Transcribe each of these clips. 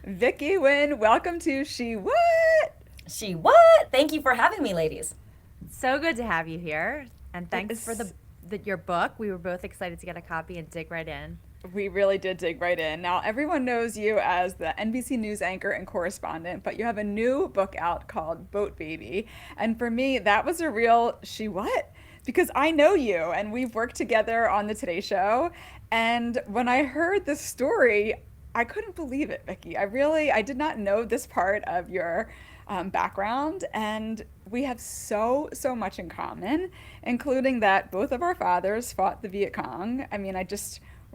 Vicky Nguyen, welcome to She What? She what? Thank you for having me, ladies. So good to have you here. And It thanks for is, your book. We were both excited to get a copy and dig right in. we really did dig right in. Now, everyone knows you as the NBC News anchor and correspondent, but you have a new book out called Boat Baby. And for me, that was a real She What? Because I know you and we've worked together on the Today Show. And when I heard this story, I couldn't believe it, Vicky. I did not know this part of your background, and we have so much in common, including that both of our fathers fought the Viet Cong. I mean,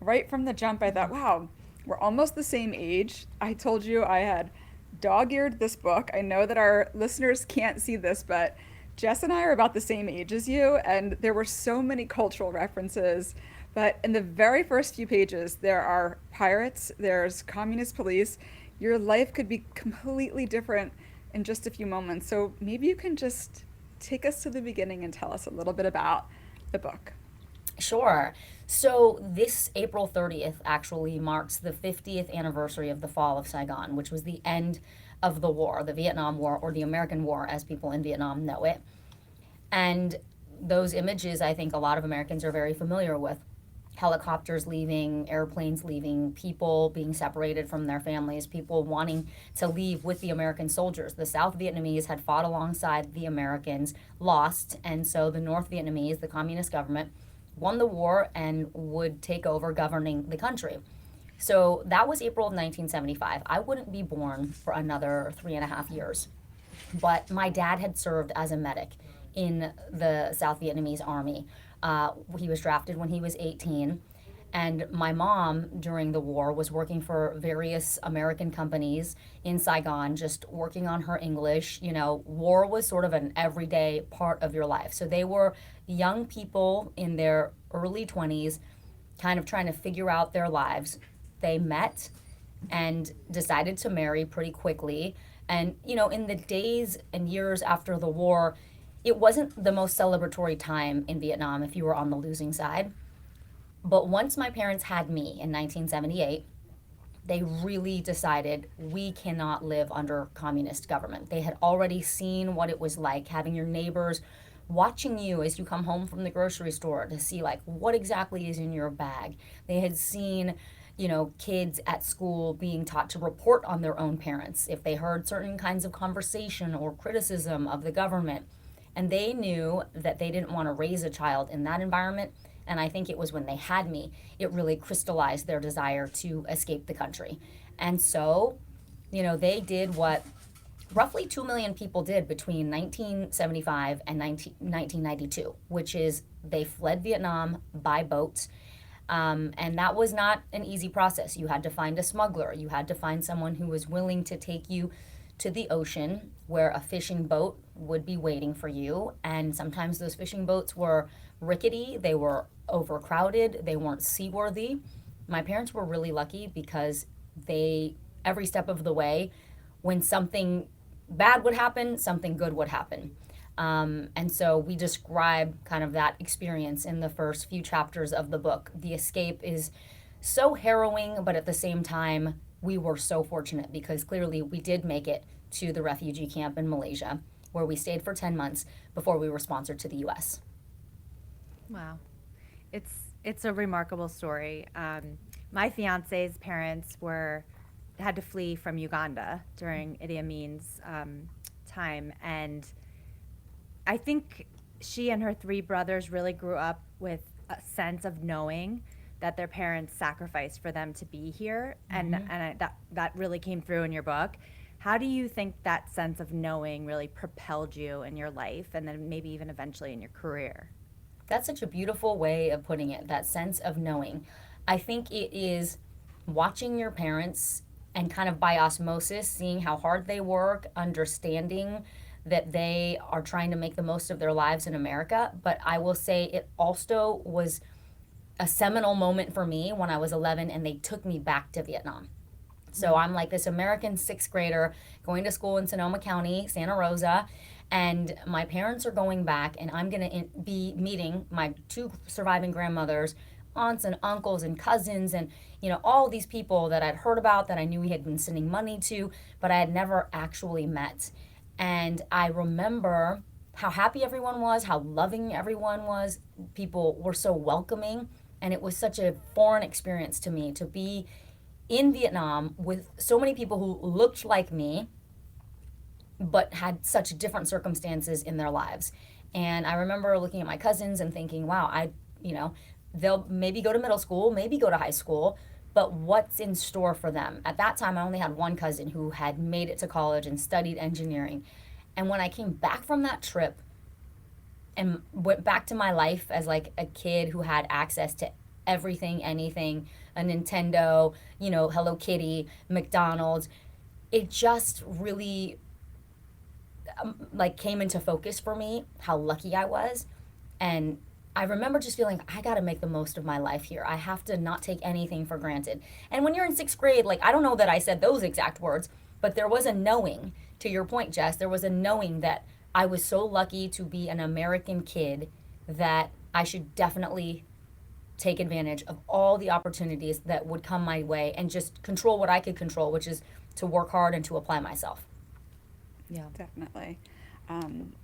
right from the jump, I thought, wow, we're almost the same age. I told you I had dog-eared this book. I know that our listeners can't see this, but Jess and I are about the same age as you, and there were so many cultural references. But in the very first few pages, there are pirates, there's communist police. Your life could be completely different in just a few moments. So maybe you can just take us to the beginning and tell us a little bit about the book. Sure. So this April 30th actually marks the 50th anniversary of the fall of Saigon, which was the end of the war, the Vietnam War, or the American War as people in Vietnam know it. And those images, I think a lot of Americans are very familiar with. Helicopters leaving, airplanes leaving, people being separated from their families, people wanting to leave with the American soldiers. The South Vietnamese had fought alongside the Americans, lost, and so the North Vietnamese, the communist government, won the war and would take over governing the country. So that was April of 1975. I wouldn't be born for another 3.5 years. But my dad had served as a medic in the South Vietnamese army. He was drafted when he was 18. And my mom, during the war, was working for various American companies in Saigon, just working on her English. You know, war was sort of an everyday part of your life. So they were young people in their early 20s, kind of trying to figure out their lives. They met and decided to marry pretty quickly. And, in the days and years after the war, it wasn't the most celebratory time in Vietnam if you were on the losing side. But once my parents had me in 1978, they really decided we cannot live under communist government. They had already seen what it was like having your neighbors watching you as you come home from the grocery store to see like what exactly is in your bag. They had seen kids at school being taught to report on their own parents if they heard certain kinds of conversation or criticism of the government. And they knew that they didn't want to raise a child in that environment. And I think it was when they had me, it really crystallized their desire to escape the country. And so, they did what roughly 2 million people did between 1975 and 1992, which is they fled Vietnam by boat. And that was not an easy process. You had to find a smuggler. You had to find someone who was willing to take you to the ocean where a fishing boat would be waiting for you. And sometimes those fishing boats were rickety, they were overcrowded, they weren't seaworthy. My parents were really lucky because every step of the way, when something bad would happen, something good would happen. And so we describe kind of that experience in the first few chapters of the book. The escape is so harrowing, but at the same time, we were so fortunate because clearly we did make it to the refugee camp in Malaysia, where we stayed for 10 months before we were sponsored to the US. Wow. It's a remarkable story. My fiance's parents had to flee from Uganda during Idi Amin's time, and I think she and her three brothers really grew up with a sense of knowing that their parents sacrificed for them to be here, that really came through in your book. How do you think that sense of knowing really propelled you in your life, and then maybe even eventually in your career? That's such a beautiful way of putting it, that sense of knowing. I think it is watching your parents and kind of by osmosis, seeing how hard they work, understanding that they are trying to make the most of their lives in America. But I will say it also was a seminal moment for me when I was 11 and they took me back to Vietnam. So I'm like this American sixth grader going to school in Sonoma County, Santa Rosa, and my parents are going back, and I'm going to be meeting my two surviving grandmothers aunts and uncles and cousins and, all these people that I'd heard about, that I knew he had been sending money to, but I had never actually met. And I remember how happy everyone was, how loving everyone was. People were so welcoming. And it was such a foreign experience to me to be in Vietnam with so many people who looked like me, but had such different circumstances in their lives. And I remember looking at my cousins and thinking, wow, they'll maybe go to middle school, maybe go to high school, but what's in store for them? At that time, I only had one cousin who had made it to college and studied engineering. And when I came back from that trip and went back to my life as like a kid who had access to everything, anything, a Nintendo, Hello Kitty, McDonald's, it just really like came into focus for me how lucky I was. And I remember just feeling, I got to make the most of my life here. I have to not take anything for granted. And when you're in 6th grade, like, I don't know that I said those exact words, but there was a knowing, to your point, Jess, there was a knowing that I was so lucky to be an American kid that I should definitely take advantage of all the opportunities that would come my way and just control what I could control, which is to work hard and to apply myself. Yeah. Definitely.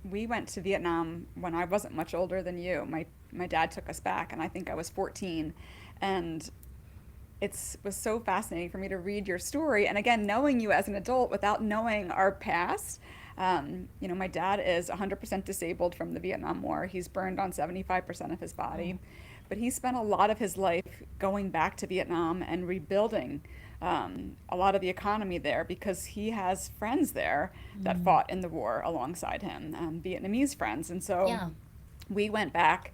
We went to Vietnam when I wasn't much older than you. My dad took us back, and I think I was 14. And it was so fascinating for me to read your story. And again, knowing you as an adult without knowing our past. My dad is 100% disabled from the Vietnam War. He's burned on 75% of his body. But he spent a lot of his life going back to Vietnam and rebuilding a lot of the economy there because he has friends there that fought in the war alongside him, Vietnamese friends. And so Yeah. we went back,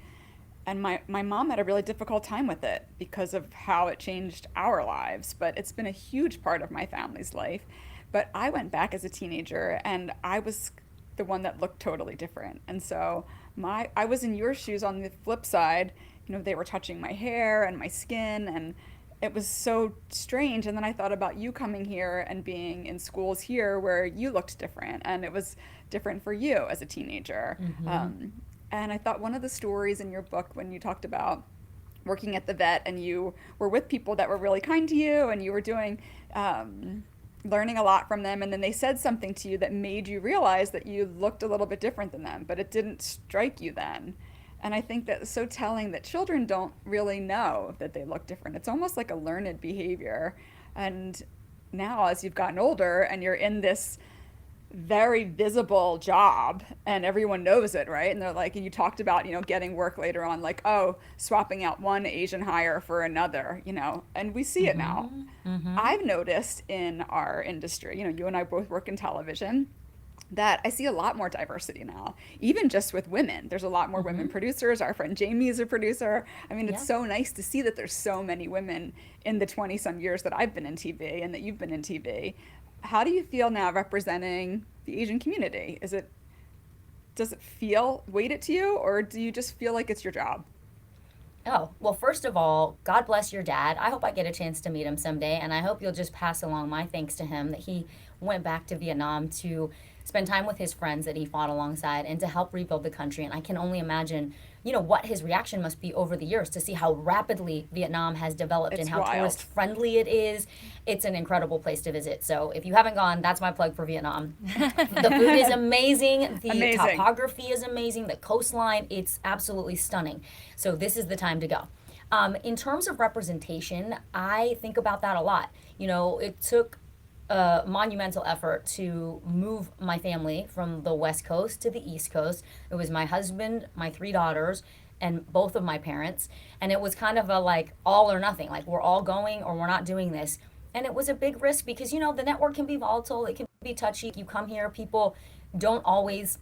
and my mom had a really difficult time with it because of how it changed our lives. But it's been a huge part of my family's life. But I went back as a teenager, and I was the one that looked totally different. And so I was in your shoes on the flip side. They were touching my hair and my skin, and it was so strange. And then I thought about you coming here and being in schools here where you looked different, and it was different for you as a teenager. And I thought one of the stories in your book, when you talked about working at the vet and you were with people that were really kind to you and you were doing, learning a lot from them, and then they said something to you that made you realize that you looked a little bit different than them, but it didn't strike you then. And I think that's so telling that children don't really know that they look different. It's almost like a learned behavior. And now, as you've gotten older and you're in this very visible job and everyone knows it, right? And they're like, and you talked about, getting work later on, like, oh, swapping out one Asian hire for another, and we see it now. I've noticed in our industry, you and I both work in television, that I see a lot more diversity now, even just with women. There's a lot more women producers. Our friend Jamie is a producer. I mean, it's so nice to see that there's so many women in the 20 some years that I've been in TV and that you've been in TV. How do you feel now representing the Asian community? Does it feel weighted to you, or do you just feel like it's your job? Oh, well, first of all, God bless your dad. I hope I get a chance to meet him someday, and I hope you'll just pass along my thanks to him that he went back to Vietnam to spend time with his friends that he fought alongside and to help rebuild the country. And I can only imagine, what his reaction must be over the years to see how rapidly Vietnam has developed and how tourist friendly it is. It's an incredible place to visit. So if you haven't gone, that's my plug for Vietnam. The food is amazing. The topography is amazing. The coastline, it's absolutely stunning. So this is the time to go. In terms of representation, I think about that a lot. It took a monumental effort to move my family from the West Coast to the East Coast. It was my husband, my 3 daughters, and both of my parents. And it was kind of a like all or nothing, like we're all going or we're not doing this. And it was a big risk because, the network can be volatile. It can be touchy. You come here, people don't always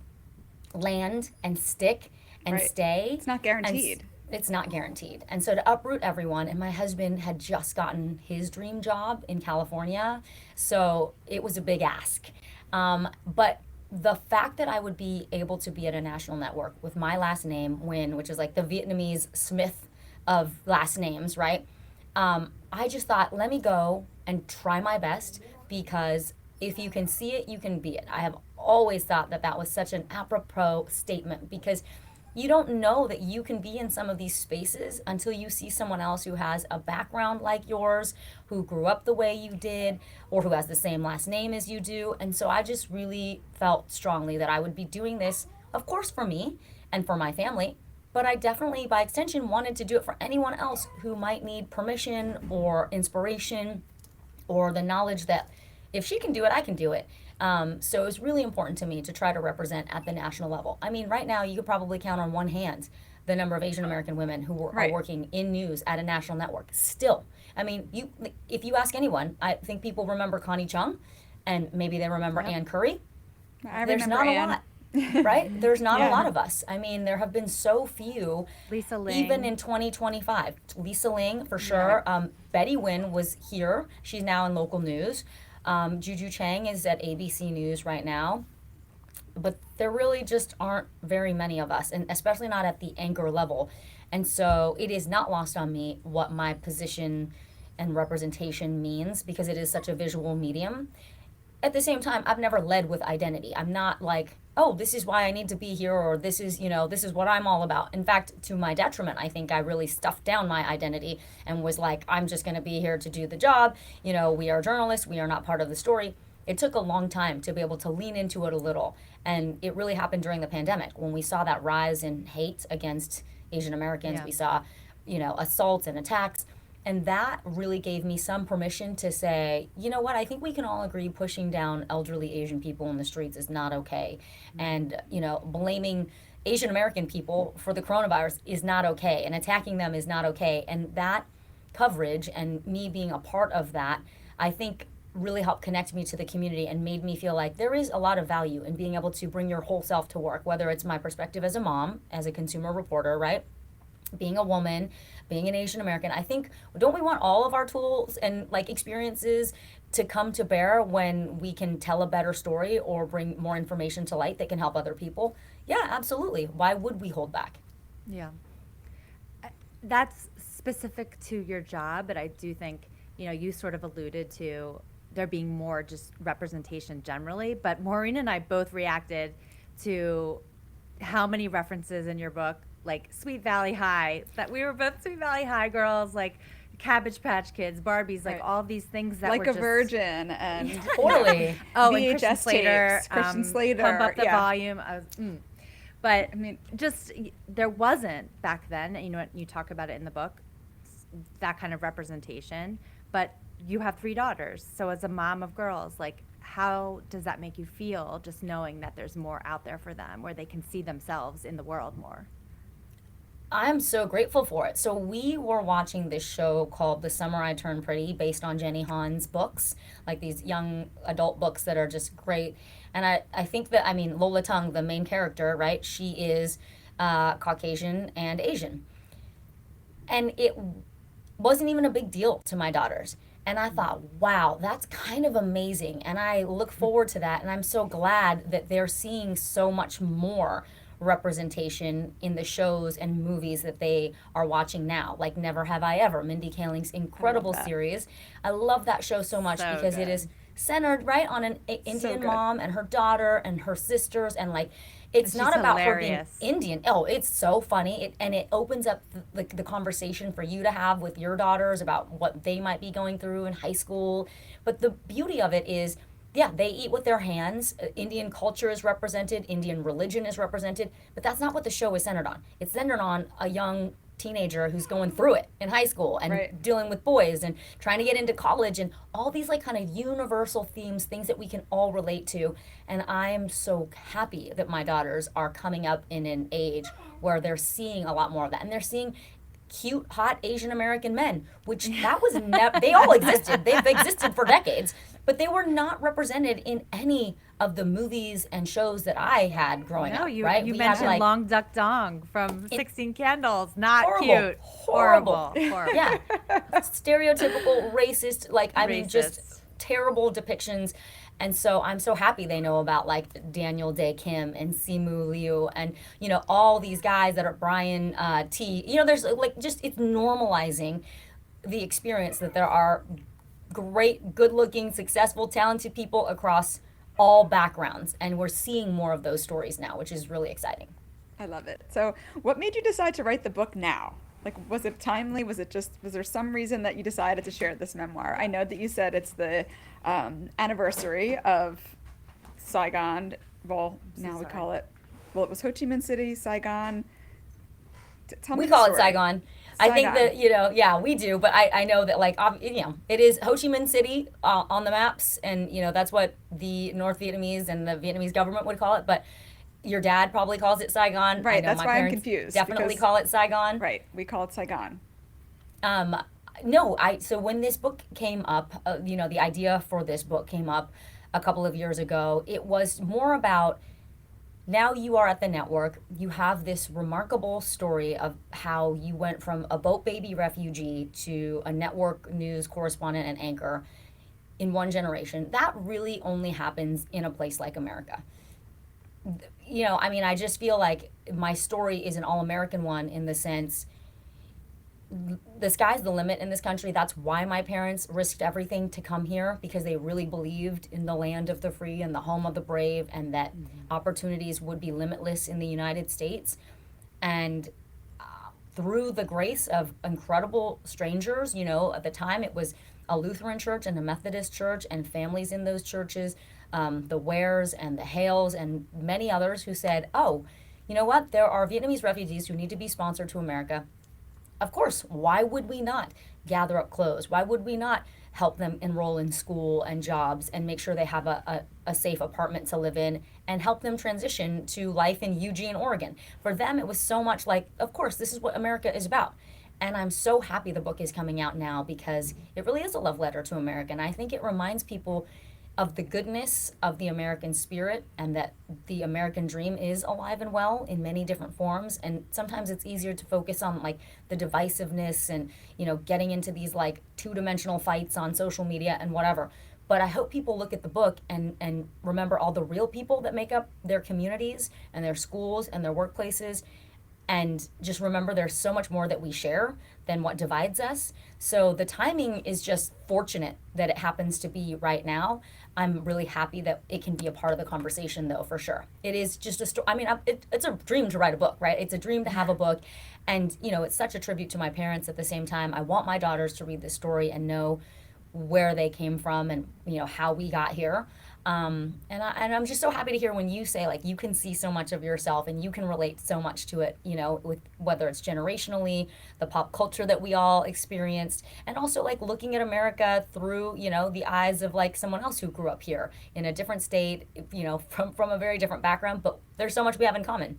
land and stick and stay. It's not guaranteed. It's not guaranteed. And so to uproot everyone, and my husband had just gotten his dream job in California, so it was a big ask. But the fact that I would be able to be at a national network with my last name, Nguyen, which is like the Vietnamese Smith of last names, right? I just thought, let me go and try my best, because if you can see it, you can be it. I have always thought that was such an apropos statement, because you don't know that you can be in some of these spaces until you see someone else who has a background like yours, who grew up the way you did, or who has the same last name as you do. And so I just really felt strongly that I would be doing this, of course, for me and for my family, but I definitely, by extension, wanted to do it for anyone else who might need permission or inspiration or the knowledge that if she can do it, I can do it. So it was really important to me to try to represent at the national level. I mean, right now, you could probably count on one hand the number of Asian American women who are Right. working in news at a national network. Still, I mean, if you ask anyone, I think people remember Connie Chung, and maybe they remember Yep. Ann Curry. I There's remember not Anne. a lot, right? There's not a Yeah. lot of us. I mean, there have been so few, Lisa Ling. even in 2025. Lisa Ling, for sure. Betty Nguyen was here. She's now in local news. Juju Chang is at ABC News right now. But there really just aren't very many of us, and especially not at the anchor level. And so it is not lost on me what my position and representation means because it is such a visual medium. At the same time, I've never led with identity. I'm not like, oh, this is why I need to be here, or this is, this is what I'm all about. In fact, to my detriment, I think I really stuffed down my identity and was like, I'm just going to be here to do the job. We are journalists, we are not part of the story. It took a long time to be able to lean into it a little. And it really happened during the pandemic when we saw that rise in hate against Asian Americans. Yeah. We saw, assaults and attacks. And that really gave me some permission to say, you know what, I think we can all agree pushing down elderly Asian people in the streets is not okay. And, blaming Asian American people for the coronavirus is not okay. And attacking them is not okay. And that coverage and me being a part of that, I think really helped connect me to the community and made me feel like there is a lot of value in being able to bring your whole self to work, whether it's my perspective as a mom, as a consumer reporter, right? Being a woman, being an Asian American. I think, don't we want all of our tools and experiences to come to bear when we can tell a better story or bring more information to light that can help other people? Yeah, absolutely. Why would we hold back? Yeah. That's specific to your job, but I do think, you sort of alluded to there being more just representation generally, but Maureen and I both reacted to how many references in your book, like Sweet Valley High, that we were both Sweet Valley High girls, like Cabbage Patch Kids, Barbies, like Right. all these things that Like were a just, virgin and Totally. Oh, and VHS Christian Slater, tapes, Christian Slater, Pump Up the yeah. Volume. But I mean, just there wasn't back then. You talk about it in the book, that kind of representation. But you have 3 daughters, so as a mom of girls, how does that make you feel? Just knowing that there's more out there for them, where they can see themselves in the world more. I'm so grateful for it. So we were watching this show called The Summer I Turned Pretty, based on Jenny Han's books, like these young adult books that are just great. And I think that, Lola Tung, the main character, right, she is Caucasian and Asian. And it wasn't even a big deal to my daughters. And I thought, wow, that's kind of amazing. And I look forward to that. And I'm so glad that they're seeing so much more representation in the shows and movies that they are watching now, like Never Have I Ever, Mindy Kaling's incredible that. series. I love that show so much So because it good. is centered right on an Indian good. mom and her daughter and her sisters, and it's And not she's about hilarious. her being Indian. Oh, it's so funny. It opens up the conversation for you to have with your daughters about what they might be going through in high school. But the beauty of it is, yeah, they eat with their hands. Indian culture is represented. Indian religion is represented. But that's not what the show is centered on. It's centered on a young teenager who's going through it in high school and Right. dealing with boys and trying to get into college and all these kind of universal themes, things that we can all relate to. And I'm so happy that my daughters are coming up in an age where they're seeing a lot more of that, and they're seeing cute, hot Asian American men, which that was never, they all existed. They've existed for decades, but they were not represented in any of the movies and shows that I had growing No, up, you right? you We had, mentioned Long Duck Dong from 16 Candles. Not horrible, cute. horrible. Horrible. Yeah, stereotypical racist, just Racist. terrible depictions. And so I'm so happy they know about Daniel Day Kim and Simu Liu and all these guys that are Brian T. There's it's normalizing the experience that there are great, good-looking, successful, talented people across all backgrounds, and we're seeing more of those stories now, which is really exciting. I love it. So, what made you decide to write the book now? Like, was it timely? Was there some reason that you decided to share this memoir? I know that you said it's the anniversary of Saigon. Well, I'm so now we sorry. call it, well, it was Ho Chi Minh City, Saigon. Tell me We the call it story. Saigon. I think Saigon. that, yeah, we do, but I know that, like, it is Ho Chi Minh City on the maps, and, that's what the North Vietnamese and the Vietnamese government would call it, but your dad probably calls it Saigon. I Right, know that's my why I'm parents confused definitely because, call it Saigon. right, we call it Saigon. Um, no, so when this book came up, the idea for this book came up a couple of years ago. It was more about, now you are at the network. You have this remarkable story of how you went from a boat baby refugee to a network news correspondent and anchor in one generation. That really only happens in a place like America. I mean, I just feel like my story is an all American one, in the sense the sky's the limit in this country. That's why my parents risked everything to come here, because they really believed in the land of the free and the home of the brave, and that opportunities would be limitless in the United States. And through the grace of incredible strangers, at the time it was a Lutheran church and a Methodist church, and families in those churches, the Wares and the Hales and many others, who said, oh, you know what, there are Vietnamese refugees who need to be sponsored to America. Of course, why would we not gather up clothes? Why would we not help them enroll in school and jobs, and make sure they have a safe apartment to live in, and help them transition to life in Eugene, Oregon? For them, it was so much like, of course, this is what America is about. And I'm so happy the book is coming out now, because it really is a love letter to America. And I think it reminds people of the goodness of the American spirit, and that the American dream is alive and well in many different forms. And sometimes it's easier to focus on, like, the divisiveness and, getting into these, like, two-dimensional fights on social media and whatever. But I hope people look at the book and remember all the real people that make up their communities and their schools and their workplaces, and just remember there's so much more that we share than what divides us. So the timing is just fortunate that it happens to be right now. I'm really happy that it can be a part of the conversation, though, for sure. It is just a story. I mean, it's a dream to write a book, right? It's a dream to have a book. And, it's such a tribute to my parents at the same time. I want my daughters to read this story and know where they came from, and, how we got here. And I'm just so happy to hear when you say, like, you can see so much of yourself and you can relate so much to it, with whether it's generationally, the pop culture that we all experienced, and also, like, looking at America through, the eyes of, like, someone else who grew up here in a different state, from a very different background, but there's so much we have in common.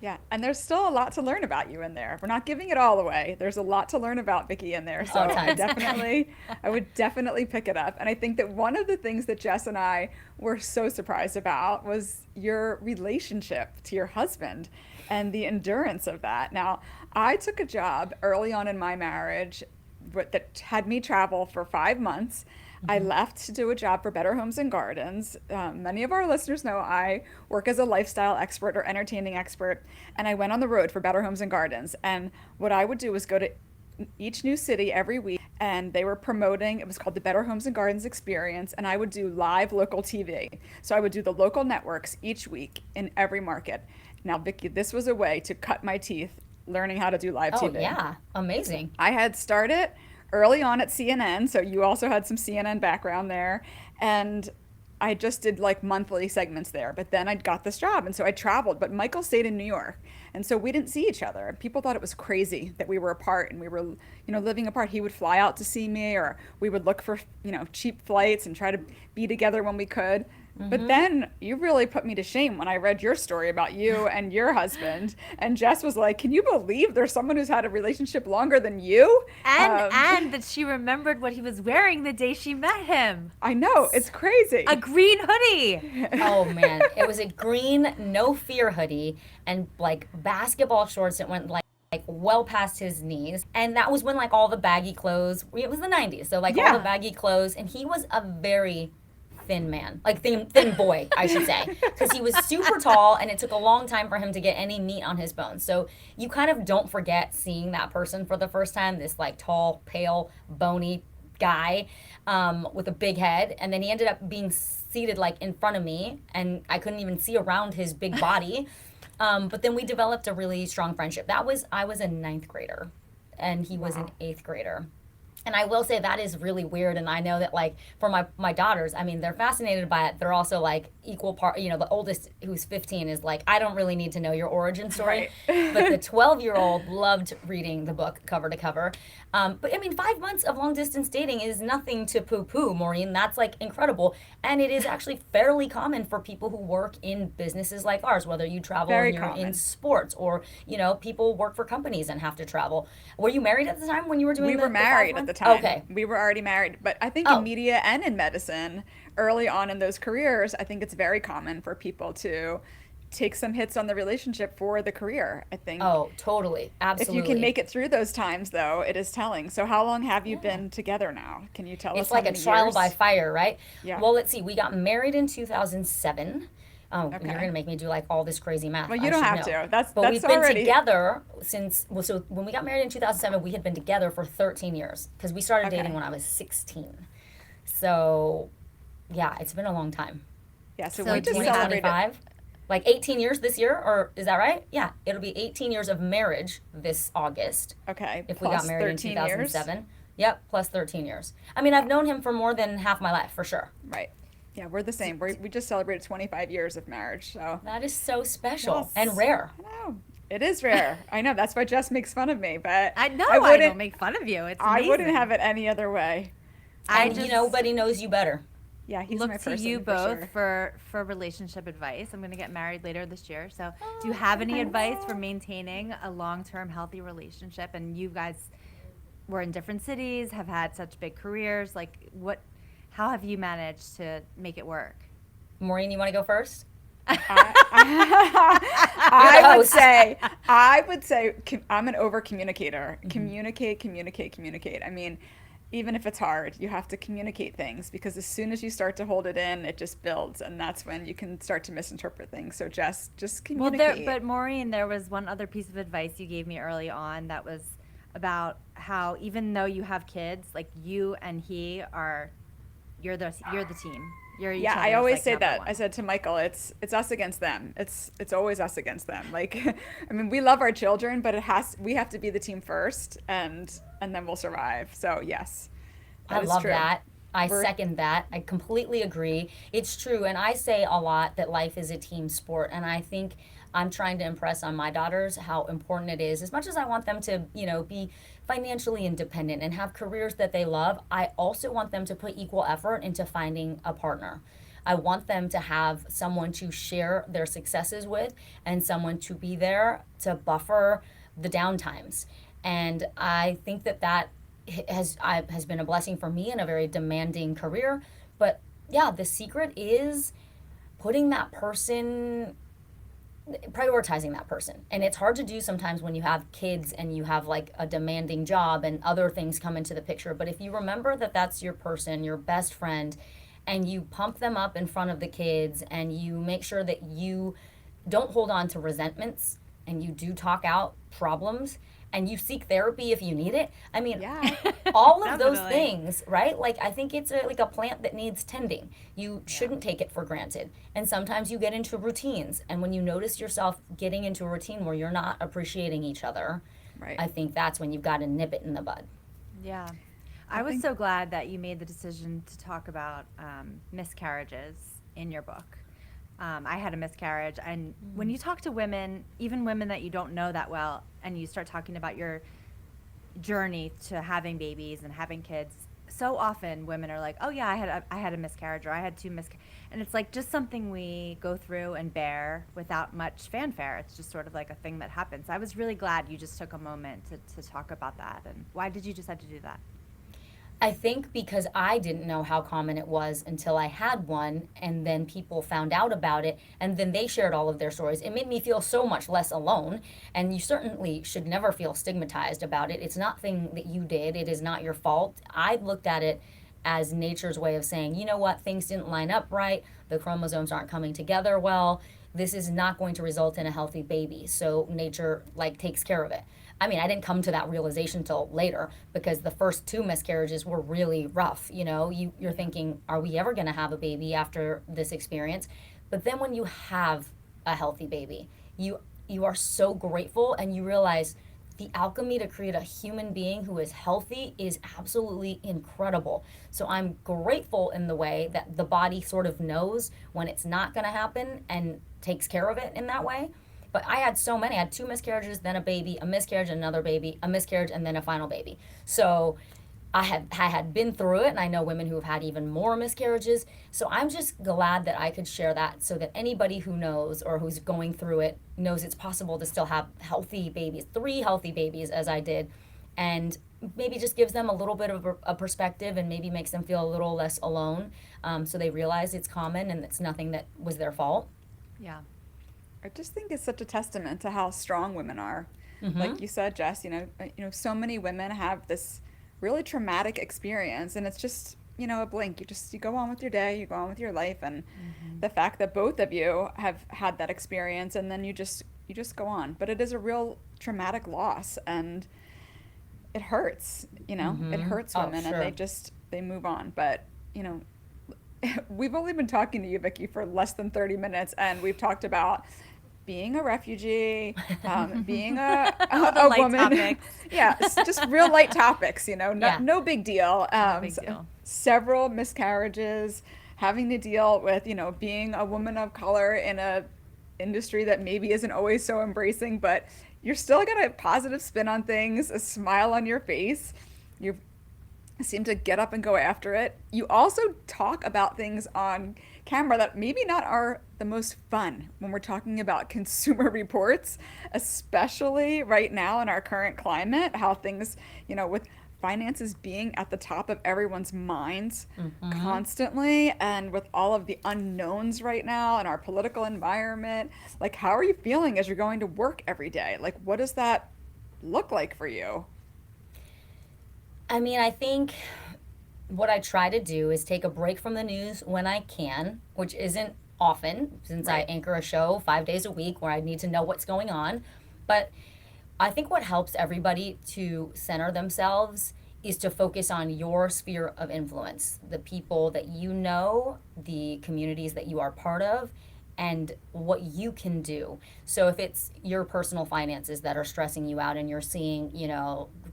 Yeah, and there's still a lot to learn about you in there. We're not giving it all away. There's a lot to learn about Vicky in there. So Oh, tons. I would definitely pick it up. And I think that one of the things that Jess and I were so surprised about was your relationship to your husband and the endurance of that. Now, I took a job early on in my marriage that had me travel for 5 months. I left to do a job for Better Homes and Gardens. Many of our listeners know I work as a lifestyle expert or entertaining expert, and I went on the road for Better Homes and Gardens. And what I would do was go to each new city every week, and they were promoting, it was called the Better Homes and Gardens Experience, and I would do live local TV. So I would do the local networks each week in every market. Now, Vicky, this was a way to cut my teeth learning how to do live Oh, TV. yeah. Amazing. I had started early on at CNN, so you also had some CNN background there, and I just did like monthly segments there. But then I got this job, and so I traveled. But Michael stayed in New York, and so we didn't see each other. People thought it was crazy that we were apart and we were, living apart. He would fly out to see me, or we would look for, cheap flights and try to be together when we could. But then you really put me to shame when I read your story about you and your husband. And Jess was like, "Can you believe there's someone who's had a relationship longer than you?" And that she remembered what he was wearing the day she met him. I know, it's crazy. A green hoodie. Oh man, it was a green no fear hoodie and, like, basketball shorts that went like well past his knees, and that was when, like, all the baggy clothes. It was the 90s, so, like, all the baggy clothes, and he was a very thin man, like thin boy, I should say, because he was super tall, and it took a long time for him to get any meat on his bones. So you kind of don't forget seeing that person for the first time, this, like, tall, pale, bony guy with a big head, and then he ended up being seated, like, in front of me, and I couldn't even see around his big body. But then we developed a really strong friendship. I was a ninth grader, and he was an eighth grader. And I will say that is really weird. And I know that, like, for my daughters, I mean, they're fascinated by it. They're also like equal part, the oldest, who's 15, is like, I don't really need to know your origin story. Right. But the 12-year-old loved reading the book cover to cover. But I mean, 5 months of long distance dating is nothing to poo poo, Maureen. That's like incredible. And it is actually fairly common for people who work in businesses like ours, whether you travel Very and you're common. in sports, or, people work for companies and have to travel. Were you married at the time when you were doing We the were the married 5 at the months? time. Okay. We were already married. But I think Oh. in media and in medicine, early on in those careers, I think it's very common for people to take some hits on the relationship for the career. I think Oh, totally. if Absolutely. you can make it through those times, though, it is telling. So how long have you been together now? Can you tell us It's how like a many trial years? by fire, right? Yeah. Well, let's see. We got married in 2007. Oh, Okay. you're gonna make me do like all this crazy math. Well, I you don't should have know. to. That's But we've been already together since. Well, so when we got married in 2007, we had been together for 13 years because we started dating Okay. when I was 16. So, yeah, it's been a long time. Yeah, so So we just do you have- celebrated. 2025, like 18 years this year, or is that right? Yeah, it'll be 18 years of marriage this August. Okay, If we plus got married in 13 years. 2007. Yep, plus 13 years. I mean, I've known him for more than half my life, for sure. Right. Yeah, we're the same. We just celebrated 25 years of marriage. So That is so special Yes. and rare. I know it is rare. I know that's why Jess makes fun of me, but I know I I, wouldn't. don't make fun of you. It's I amazing. wouldn't have it any other way. I And just nobody knows you better. Yeah, he's look my to person you for both sure. for relationship advice. I'm going to get married later this year. So, do you have any advice for maintaining a long-term healthy relationship? And you guys were in different cities, have had such big careers. Like, how have you managed to make it work? Maureen, you want to go first? I host. I would say I'm an over communicator. Mm-hmm. Communicate. I mean, even if it's hard, you have to communicate things because as soon as you start to hold it in, it just builds, and that's when you can start to misinterpret things. So just Well, communicate. but Maureen, there was one other piece of advice you gave me early on that was about how even though you have kids, like you and he you're the team. You're each Yeah, I other's, always like, say number that. one. I said to Michael, it's us against them. It's always us against them. Like, I mean, we love our children, but we have to be the team first, and then we'll survive. So yes, I that is love true. that. I We're- second that. I completely agree. It's true. And I say a lot that life is a team sport. And I think I'm trying to impress on my daughters how important it is. As much as I want them to, be financially independent and have careers that they love, I also want them to put equal effort into finding a partner. I want them to have someone to share their successes with and someone to be there to buffer the downtimes. And I think that has been a blessing for me in a very demanding career. But yeah, the secret is putting that person, prioritizing that person. And it's hard to do sometimes when you have kids and you have like a demanding job and other things come into the picture. But if you remember that that's your person, your best friend, and you pump them up in front of the kids and you make sure that you don't hold on to resentments and you do talk out problems and you seek therapy if you need it. I mean, Yeah. all of those Definitely. things, right? Like, I think it's like a plant that needs tending. You shouldn't take it for granted. And sometimes you get into routines. And when you notice yourself getting into a routine where you're not appreciating each other, Right. I think that's when you've got to nip it in the bud. Yeah. I was so glad that you made the decision to talk about miscarriages in your book. I had a miscarriage, and when you talk to women, even women that you don't know that well, and you start talking about your journey to having babies and having kids, so often women are like, "Oh yeah, I had a miscarriage, or I had two miscarriages," and it's like just something we go through and bear without much fanfare. It's just sort of like a thing that happens. I was really glad you just took a moment to talk about that. And why did you decide to do that? I think because I didn't know how common it was until I had one, and then people found out about it, and then they shared all of their stories. It made me feel so much less alone, and you certainly should never feel stigmatized about it. It's nothing that you did. It is not your fault. I looked at it as nature's way of saying, you know what, things didn't line up right, the chromosomes aren't coming together well, this is not going to result in a healthy baby. So nature takes care of it. I mean, I didn't come to that realization till later because the first two miscarriages were really rough. You're thinking, are we ever going to have a baby after this experience? But then when you have a healthy baby, you you are so grateful, and you realize the alchemy to create a human being who is healthy is absolutely incredible. So I'm grateful in the way that the body sort of knows when it's not going to happen and takes care of it in that way. But I had so many. I had 2 miscarriages, then a baby, a miscarriage, another baby, a miscarriage, and then a final baby. So I had been through it, and I know women who have had even more miscarriages. So I'm just glad that I could share that, so that anybody who knows or who's going through it knows it's possible to still have healthy babies, 3 healthy babies as I did, and maybe just gives them a little bit of a perspective, and maybe makes them feel a little less alone, so they realize it's common and it's nothing that was their fault. Yeah. I just think it's such a testament to how strong women are. Like you said, Jess, so many women have this really traumatic experience, and it's just, a blink. You go on with your day, you go on with your life, and the fact that both of you have had that experience, and then you just go on. But it is a real traumatic loss, and it hurts, it hurts Oh, women, and sure. they move on. But, we've only been talking to you, Vicky, for less than 30 minutes, and we've talked about being a refugee, being All the a light woman. topics. Yeah, it's just real light topics, Yeah. no big deal. Big deal. Several miscarriages, having to deal with, being a woman of color in a industry that maybe isn't always so embracing, but you're still got a positive spin on things, a smile on your face. You seem to get up and go after it. You also talk about things on camera that maybe not are the most fun when we're talking about consumer reports, especially right now in our current climate, how things, with finances being at the top of everyone's minds constantly, and with all of the unknowns right now in our political environment. Like, how are you feeling as you're going to work every day? Like, what does that look like for you? I mean, I think what I try to do is take a break from the news when I can, which isn't often, since I Right. anchor a show 5 days a week where I need to know what's going on. But I think what helps everybody to center themselves is to focus on your sphere of influence, the people that you know, the communities that you are part of, and what you can do. So if it's your personal finances that are stressing you out, and you're seeing,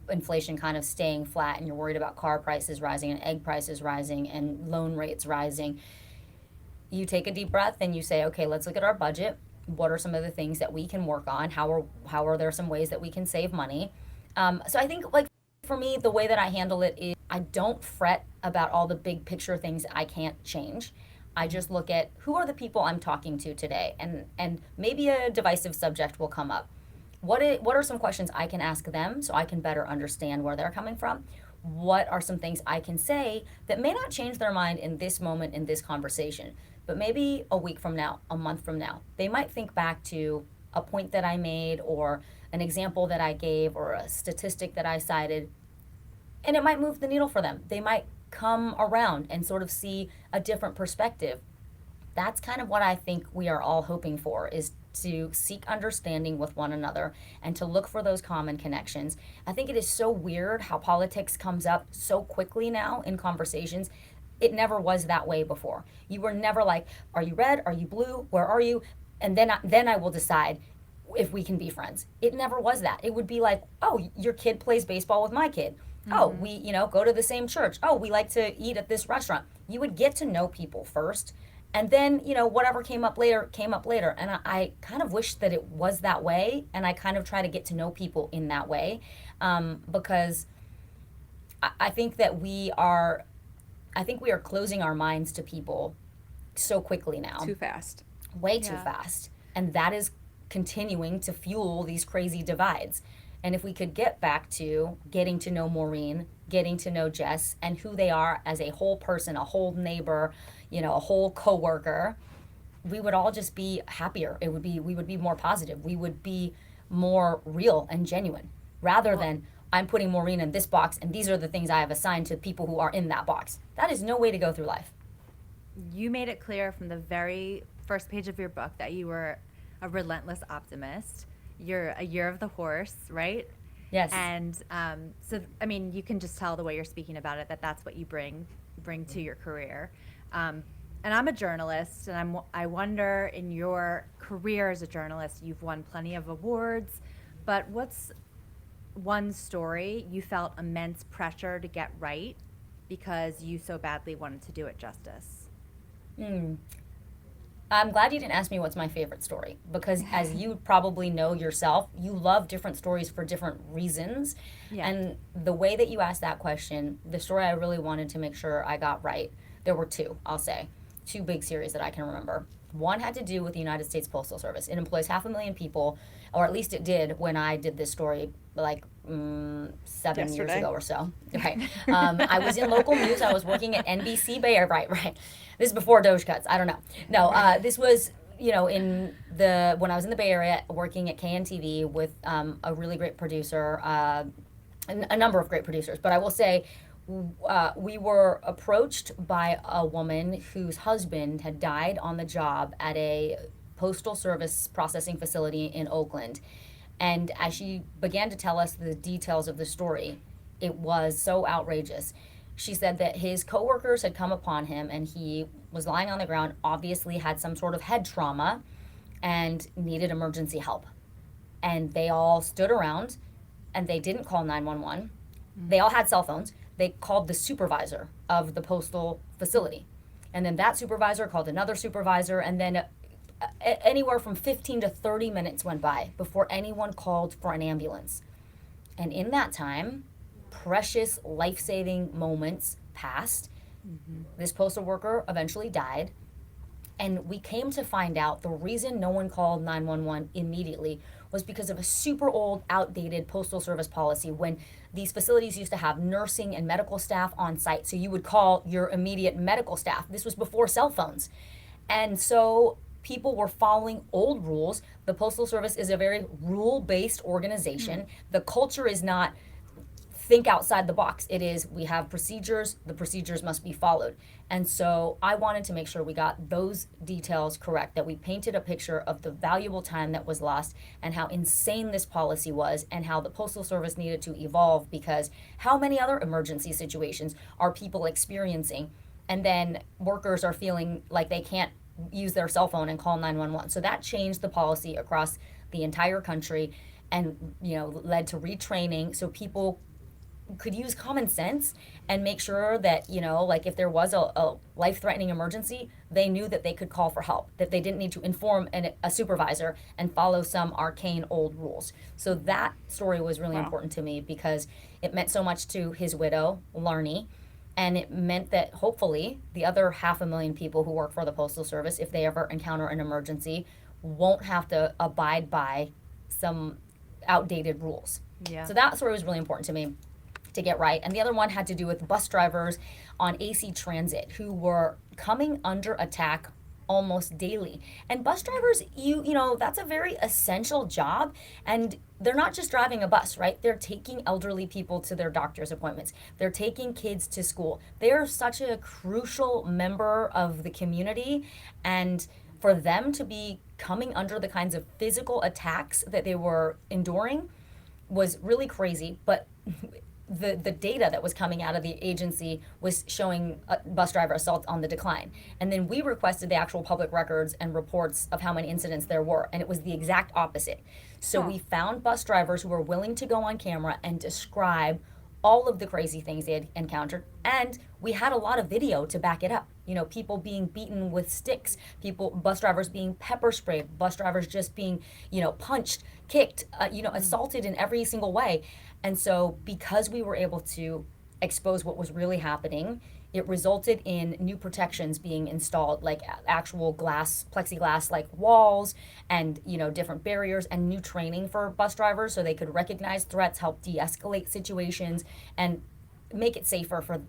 inflation kind of staying flat, and you're worried about car prices rising and egg prices rising and loan rates rising, you take a deep breath and you say, okay, let's look at our budget. What are some of the things that we can work on? How are there some ways that we can save money? So I think, like, for me, the way that I handle it is I don't fret about all the big picture things that I can't change. I just look at who are the people I'm talking to today, and maybe a divisive subject will come up. What are some questions I can ask them so I can better understand where they're coming from? What are some things I can say that may not change their mind in this moment, in this conversation, but maybe a week from now, a month from now, they might think back to a point that I made, or an example that I gave, or a statistic that I cited, and it might move the needle for them. They might come around and sort of see a different perspective. That's kind of what I think we are all hoping for, is to seek understanding with one another and to look for those common connections. I think it is so weird how politics comes up so quickly now in conversations. It never was that way before. You were never like, are you red? Are you blue? Where are you? And then I will decide if we can be friends. It never was that. It would be like, oh, your kid plays baseball with my kid. Oh, we, go to the same church. Oh, we like to eat at this restaurant. You would get to know people first. And then, whatever came up later, came up later. And I kind of wish that it was that way. And I kind of try to get to know people in that way. Because I think that I think we are closing our minds to people so quickly now. Too fast. Way too Yeah. fast. And that is continuing to fuel these crazy divides. And if we could get back to getting to know Maureen, getting to know Jess, and who they are as a whole person, a whole neighbor, a whole coworker, we would all just be happier. We would be more positive. We would be more real and genuine, rather than I'm putting Maureen in this box and these are the things I have assigned to people who are in that box. That is no way to go through life. You made it clear from the very first page of your book that you were a relentless optimist. You're a year of the horse, right? Yes. And so, I mean, you can just tell the way you're speaking about it that that's what you bring to your career. and I'm a journalist, and I wonder, in your career as a journalist, you've won plenty of awards, but what's one story you felt immense pressure to get right because you so badly wanted to do it justice? I'm glad you didn't ask me what's my favorite story, because as you probably know yourself, you love different stories for different reasons. Yeah. And the way that you asked that question, the story I really wanted to make sure I got right, there were two, I'll say, two big series that I can remember. One had to do with the United States Postal Service. It employs 500,000 people, or at least it did when I did this story, like 7 years ago or so. Right. I was in local news. I was working at NBC Bay. Right. This is before Doge cuts. I don't know. No, this was, when I was in the Bay Area working at KNTV with a really great producer, a number of great producers. But I will say, we were approached by a woman whose husband had died on the job at a postal service processing facility in Oakland. And as she began to tell us the details of the story, it was so outrageous. She said that his coworkers had come upon him and he was lying on the ground, obviously had some sort of head trauma and needed emergency help. And they all stood around and they didn't call 911. They all had cell phones. They called the supervisor of the postal facility. And then that supervisor called another supervisor, and then anywhere from 15 to 30 minutes went by before anyone called for an ambulance. And in that time, precious life-saving moments passed. This postal worker eventually died. And we came to find out the reason no one called 911 immediately was because of a super old, outdated postal service policy when these facilities used to have nursing and medical staff on site. So you would call your immediate medical staff. This was before cell phones. And so people were following old rules. The Postal Service is a very rule-based organization. The culture is not think outside the box. It is, we have procedures, the procedures must be followed. And so I wanted to make sure we got those details correct, that we painted a picture of the valuable time that was lost and how insane this policy was and how the Postal Service needed to evolve, because how many other emergency situations are people experiencing and then workers are feeling like they can't use their cell phone and call 911. So that changed the policy across the entire country and led to retraining so people could use common sense and make sure that, like if there was a life-threatening emergency, they knew that they could call for help, that they didn't need to inform a supervisor and follow some arcane old rules. So that story was really important to me because it meant so much to his widow, Larnie, and it meant that hopefully the other 500,000 people who work for the Postal Service, if they ever encounter an emergency, won't have to abide by some outdated rules. Yeah. So that story was really important to me to get right. And the other one had to do with bus drivers on AC Transit who were coming under attack almost daily. And bus drivers, that's a very essential job. And they're not just driving a bus, right? They're taking elderly people to their doctor's appointments. They're taking kids to school. They are such a crucial member of the community. And for them to be coming under the kinds of physical attacks that they were enduring was really crazy. But the data that was coming out of the agency was showing bus driver assault on the decline. And then we requested the actual public records and reports of how many incidents there were, and it was the exact opposite. So we found bus drivers who were willing to go on camera and describe all of the crazy things they had encountered, and we had a lot of video to back it up. People being beaten with sticks, bus drivers being pepper sprayed, bus drivers just being, punched, kicked, assaulted in every single way. And so because we were able to expose what was really happening, it resulted in new protections being installed, like actual plexiglass like walls and, different barriers, and new training for bus drivers so they could recognize threats, help de-escalate situations, and make it safer for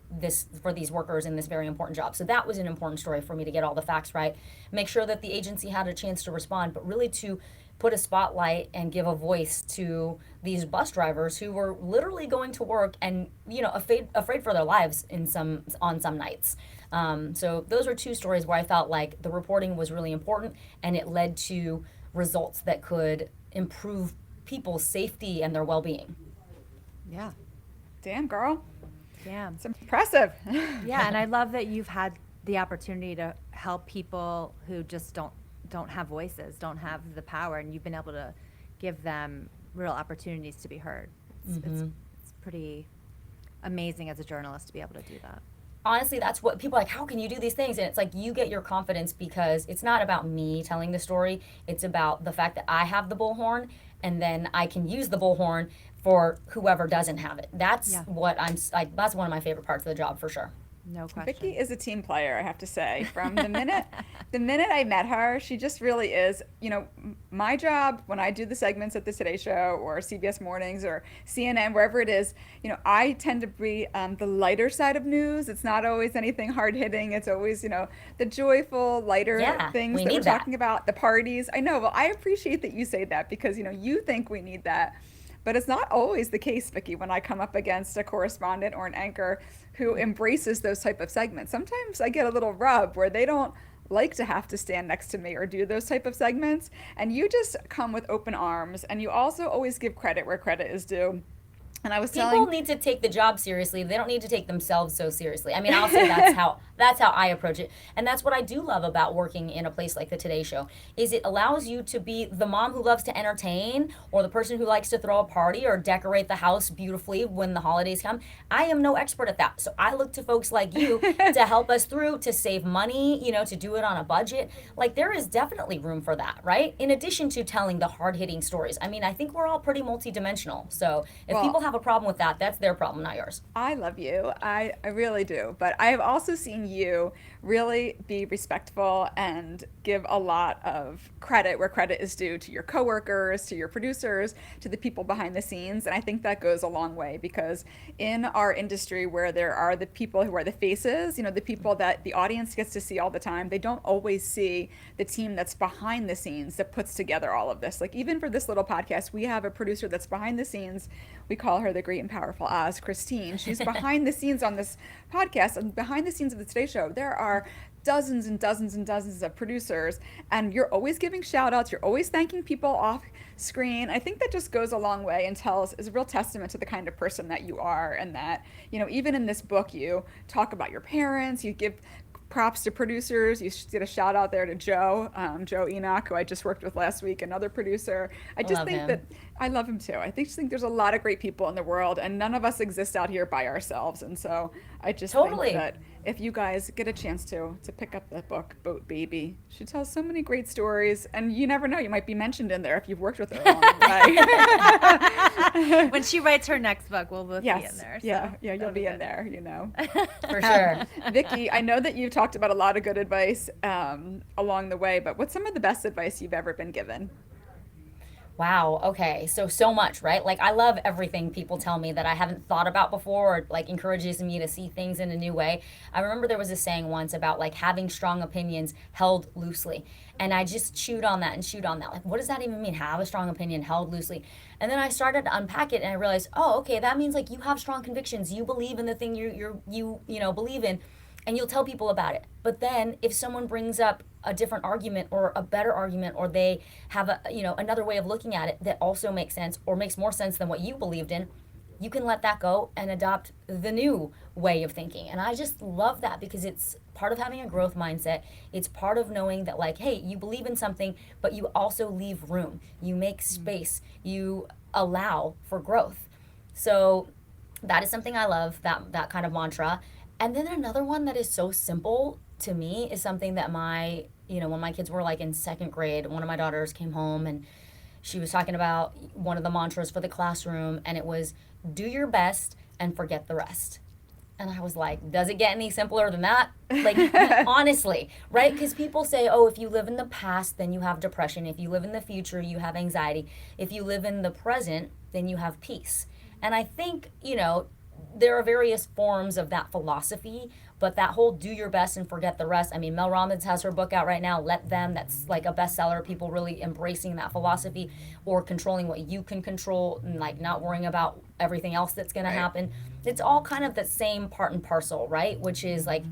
these workers in this very important job. So that was an important story for me to get all the facts right, make sure that the agency had a chance to respond, but really to put a spotlight and give a voice to these bus drivers who were literally going to work and afraid for their lives on some nights. So those are two stories where I felt like the reporting was really important and it led to results that could improve people's safety and their well-being. Yeah. Damn, girl. Damn. It's impressive. Yeah, and I love that you've had the opportunity to help people who just don't have voices, don't have the power, and you've been able to give them real opportunities to be heard. It's pretty amazing as a journalist to be able to do that. Honestly, that's what people are like, how can you do these things? And it's like, you get your confidence because it's not about me telling the story. It's about the fact that I have the bullhorn, and then I can use the bullhorn for whoever doesn't have it. That's what that's one of my favorite parts of the job, for sure. No question. Vicky is a team player, I have to say. From the minute I met her, she just really is. You know, my job when I do the segments at the Today Show or CBS Mornings or CNN, wherever it is, you know, I tend to be the lighter side of news. It's not always anything hard hitting. It's always, you know, the joyful, lighter things that we're talking about, the parties. I know. Well, I appreciate that you say that because, you know, you think we need that. But it's not always the case, Vicky, when I come up against a correspondent or an anchor who embraces those type of segments. Sometimes I get a little rub where they don't like to have to stand next to me or do those type of segments. And you just come with open arms, and you also always give credit where credit is due. And I was People need to take the job seriously. They don't need to take themselves so seriously. I mean, I'll say that's how I approach it. And that's what I do love about working in a place like the Today Show, is it allows you to be the mom who loves to entertain, or the person who likes to throw a party or decorate the house beautifully when the holidays come. I am no expert at that. So I look to folks like you to help us through, to save money, you know, to do it on a budget. Like, there is definitely room for that, right? In addition to telling the hard-hitting stories. I mean, I think we're all pretty multidimensional. So if people have a problem with that, that's their problem, not yours. I love you. I really do. But I have also seen you really be respectful and give a lot of credit where credit is due, to your coworkers, to your producers, to the people behind the scenes. And I think that goes a long way, because in our industry where there are the people who are the faces, you know, the people that the audience gets to see all the time, they don't always see the team that's behind the scenes that puts together all of this. Like, even for this little podcast, we have a producer that's behind the scenes. We call her the great and powerful Oz, Christine. She's behind the scenes on this podcast, and behind the scenes of the Today Show. There are dozens and dozens and dozens of producers, and you're always giving shout outs. You're always thanking people off screen. I think that just goes a long way and is a real testament to the kind of person that you are. And that, you know, even in this book, you talk about your parents, you give props to producers. You did a shout out there to Joe Enoch, who I just worked with last week, another producer. I just think that I love him too. I think there's a lot of great people in the world, and none of us exist out here by ourselves. And so I just think that if you guys get a chance to pick up the book, Boat Baby, she tells so many great stories, and you never know, you might be mentioned in there if you've worked with her along the way. When she writes her next book, we'll both be in there. So yeah, you'll be in there, you know. For sure. Vicky, I know that you've talked about a lot of good advice along the way, but what's some of the best advice you've ever been given? Wow. Okay. So much, right? Like, I love everything people tell me that I haven't thought about before, or like encourages me to see things in a new way. I remember there was a saying once about like having strong opinions held loosely. And I just chewed on that. Like, what does that even mean? Have a strong opinion held loosely. And then I started to unpack it, and I realized, oh, okay, that means like you have strong convictions. You believe in the thing you believe in, and you'll tell people about it. But then if someone brings up a different argument or a better argument, or they have another way of looking at it that also makes sense or makes more sense than what you believed in, you can let that go and adopt the new way of thinking. And I just love that, because it's part of having a growth mindset. It's part of knowing that, like, hey, you believe in something, but you also leave room. You make space. You allow for growth. So that is something I love, that kind of mantra. And then another one that is so simple to me is something that when my kids were like in second grade, one of my daughters came home and she was talking about one of the mantras for the classroom, and it was, do your best and forget the rest. And I was like, does it get any simpler than that? Like, honestly, right? Because people say, oh, if you live in the past, then you have depression. If you live in the future, you have anxiety. If you live in the present, then you have peace. And I think, there are various forms of that philosophy, but that whole do your best and forget the rest. I mean, Mel Robbins has her book out right now, Let Them. That's like a bestseller. People really embracing that philosophy, or controlling what you can control, and like not worrying about everything else that's going to happen. It's all kind of the same part and parcel, right? Which is like,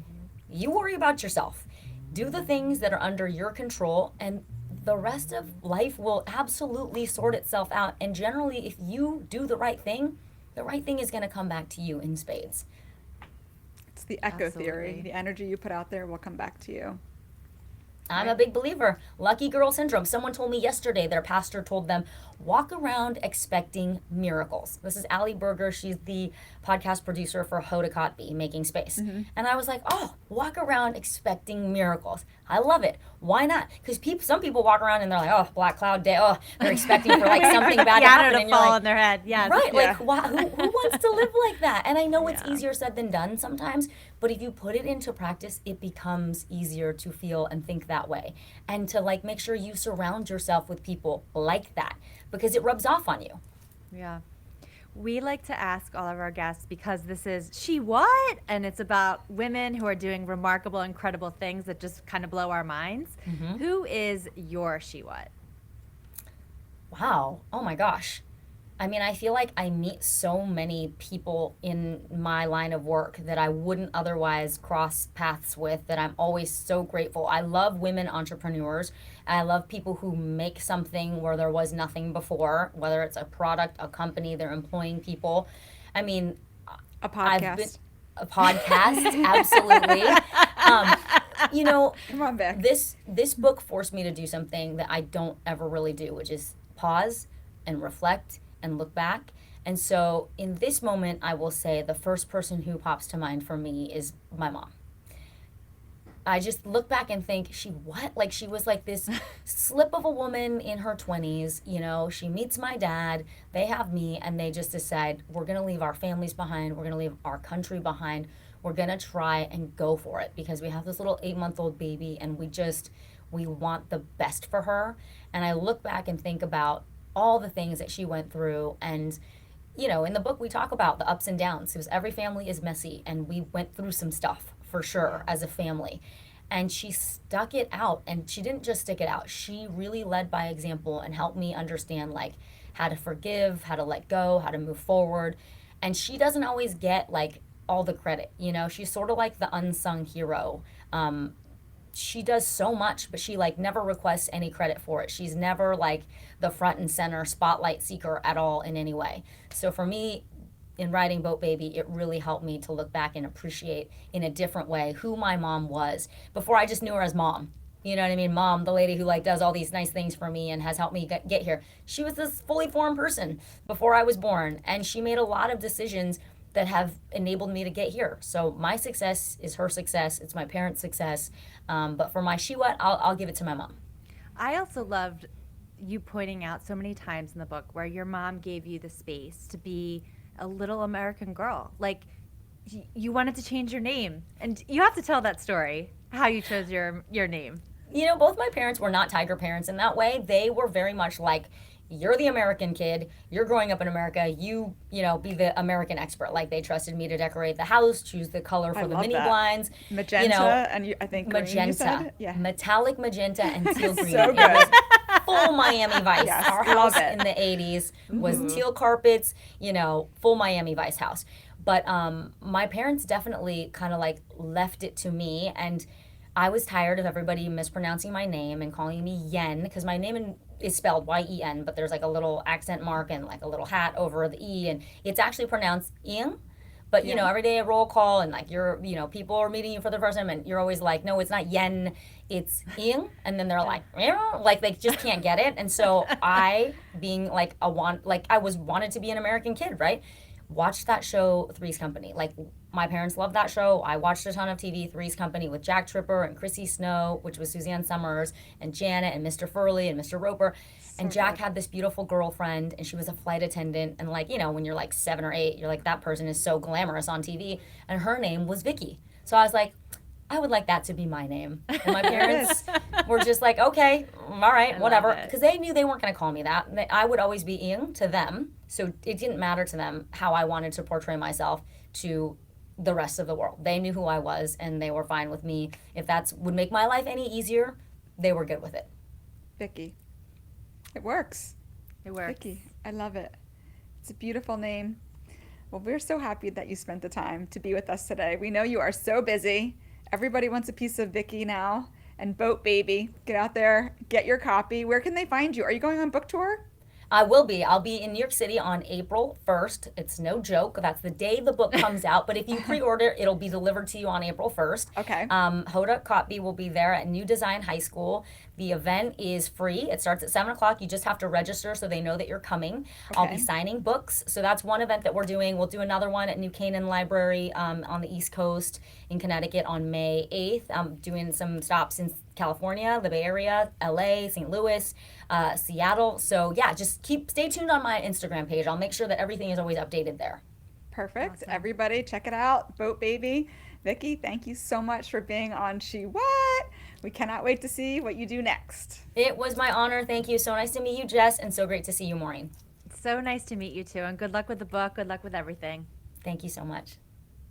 you worry about yourself. Do the things that are under your control, and the rest of life will absolutely sort itself out. And generally, if you do the right thing is going to come back to you in spades. the echo theory. Absolutely. The energy you put out there will come back to you. I'm a big believer. Lucky girl syndrome. Someone told me yesterday their pastor told them, walk around expecting miracles. This is Allie Berger. She's the podcast producer for Hoda Kotb, Making Space. And I was like, oh, walk around expecting miracles. I love it. Why not? Because some people walk around and they're like, oh, black cloud day. Oh, they're expecting for like something bad to happen. To And you're fall like, on their head. Yes. right, Yeah. like who wants to live like that? And I know it's Yeah. easier said than done sometimes, but if you put it into practice, it becomes easier to feel and think that way. And to like make sure you surround yourself with people like that, because it rubs off on you. Yeah. We like to ask all of our guests, because this is She What? And it's about women who are doing remarkable, incredible things that just kind of blow our minds. Who is your She What? Wow. Oh my gosh. I mean, I feel like I meet so many people in my line of work that I wouldn't otherwise cross paths with, that I'm always so grateful. I love women entrepreneurs. I love people who make something where there was nothing before, whether it's a product, a company, they're employing people. I mean, A podcast. a podcast, absolutely. You know, Come on, Beck. this book forced me to do something that I don't ever really do, which is pause and reflect and look back. And so in this moment, I will say the first person who pops to mind for me is my mom. I just look back and think, she what? Like, she was like this slip of a woman in her 20s. You know, she meets my dad, they have me, and they just decide, we're going to leave our families behind, we're going to leave our country behind, we're going to try and go for it, because we have this little 8-month-old baby, and we want the best for her. And I look back and think about all the things that she went through. And, you know, in the book we talk about the ups and downs, because every family is messy, and we went through some stuff for sure as a family. And she stuck it out, and she didn't just stick it out. She really led by example and helped me understand like how to forgive, how to let go, how to move forward. And she doesn't always get like all the credit, you know. She's sort of like the unsung hero. She does so much, but she like never requests any credit for it. She's never like the front and center spotlight seeker at all in any way. So for me, in writing Boat Baby, it really helped me to look back and appreciate in a different way who my mom was before I just knew her as mom. You know what I mean? Mom, the lady who like does all these nice things for me and has helped me get here. She was this fully formed person before I was born, and she made a lot of decisions that have enabled me to get here. So my success is her success. It's my parents' success. But for my She What, I'll give it to my mom. I also loved you pointing out so many times in the book where your mom gave you the space to be a little American girl. Like, you wanted to change your name. And you have to tell that story, how you chose your name. You know, both my parents were not tiger parents in that way. They were very much like, you're the American kid, you're growing up in America, you know, be the American expert. Like, they trusted me to decorate the house, choose the color for the love mini that. blinds. Magenta, you know, and I think green, you magenta, said? Yeah. metallic magenta and teal green. So It was good. full Miami Vice. Yes, Our love house it. in the 80s was teal carpets, you know, full Miami Vice house. But my parents definitely kind of like left it to me, and I was tired of everybody mispronouncing my name and calling me Yen, because my name is spelled Y-E-N, but there's like a little accent mark and like a little hat over the E, and it's actually pronounced Ing. But, you know, every day a roll call, and like people are meeting you for the first time, and you're always like, no, it's not Yen, it's Ing. And then they're like, like they just can't get it. And so I, being like I was wanted to be an American kid, right? Watched that show, Three's Company. Like, my parents loved that show. I watched a ton of TV, Three's Company, with Jack Tripper and Chrissy Snow, which was Suzanne Summers, and Janet and Mr. Furley and Mr. Roper. And Jack had this beautiful girlfriend, and she was a flight attendant. And like, you know, when you're like 7 or 8, you're like, that person is so glamorous on TV. And her name was Vicky. So I was like, I would like that to be my name. And my parents were just like, okay, all right, I whatever. love it. Because they knew they weren't going to call me that. I would always be Ing to them. So it didn't matter to them how I wanted to portray myself to the rest of the world. They knew who I was, and they were fine with me. If that would make my life any easier, they were good with it. Vicky. It works. It works. Vicky, I love it. It's a beautiful name. Well, we're so happy that you spent the time to be with us today. We know you are so busy. Everybody wants a piece of Vicky now. And Boat Baby, get out there, get your copy. Where can they find you? Are you going on book tour? I will be. I'll be in New York City on April 1st. It's no joke. That's the day the book comes out. But if you pre-order, it'll be delivered to you on April 1st. Okay. Hoda Kotb will be there at New Design High School. The event is free. It starts at 7 o'clock. You just have to register so they know that you're coming. I'll be Okay. signing books. So that's one event that we're doing. We'll do another one at New Canaan Library on the East Coast in Connecticut on May 8th. I'm doing some stops in California, the Bay Area, LA, St. Louis, Seattle. So yeah, just stay tuned on my Instagram page. I'll make sure that everything is always updated there. Perfect. Awesome. Everybody, check it out. Boat Baby. Vicky, thank you so much for being on She What. We cannot wait to see what you do next. It was my honor. Thank you. So nice to meet you, Jess, and so great to see you, Maureen. So nice to meet you too, and good luck with the book. Good luck with everything. Thank you so much.